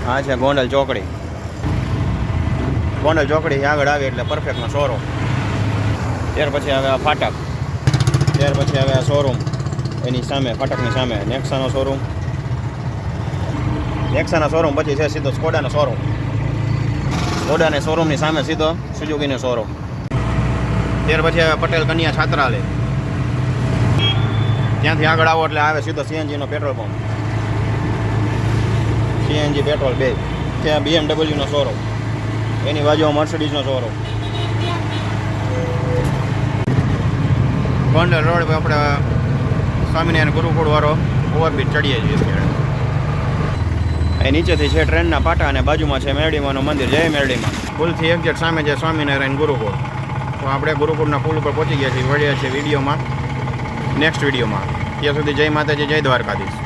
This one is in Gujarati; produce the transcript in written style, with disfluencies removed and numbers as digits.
આ છે ગોંડલ ચોકડી. ગોંડલ ચોકડી આગળ આવે એટલે પરફેક્ટનો શોરૂમ. ત્યાર પછી આવે આ ફાટક. ત્યાર પછી આવે આ શોરૂમ એની સામે, ફાટકની સામે નેક્સાનો શોરૂમ. નેક્સાના શોરૂમ પછી છે સીધો સ્કોડાનો શોરૂમ. સ્કોડાને શોરૂમની સામે સીધો સુઝુકીનો શોરૂમ. ત્યાર પછી આવે પટેલ કન્યા છાત્રાલય. ત્યાંથી આગળ આવો એટલે આવે સીધો સીએનજીનો પેટ્રોલ પંપ. સીએનજી પેટ્રોલ બે. ત્યાં બીએમડબલ્યુનો શોરૂમ. એની બાજુમાં મર્સિડીઝનો શોરૂમ. ગોંડલ રોડ પર આપણે સ્વામિનારાયણ ગુરુકુળવાળો ઓવરબ્રિજ ચડીએ છીએ. એ નીચેથી છે ટ્રેનના પાટા અને બાજુમાં છે મેરડીમાનું મંદિર. જય મેરડીમાં. પુલથી એક્ઝેક્ટ સામે છે સ્વામિનારાયણ ગુરુકુળ. તો આપણે ગુરુકુળના પુલ ઉપર પહોંચી ગયા છીએ. વળ્યા છીએ વિડીયોમાં નેક્સ્ટ વિડીયોમાં. ત્યાં સુધી જય માતાજી, જય દ્વારકાધીશ.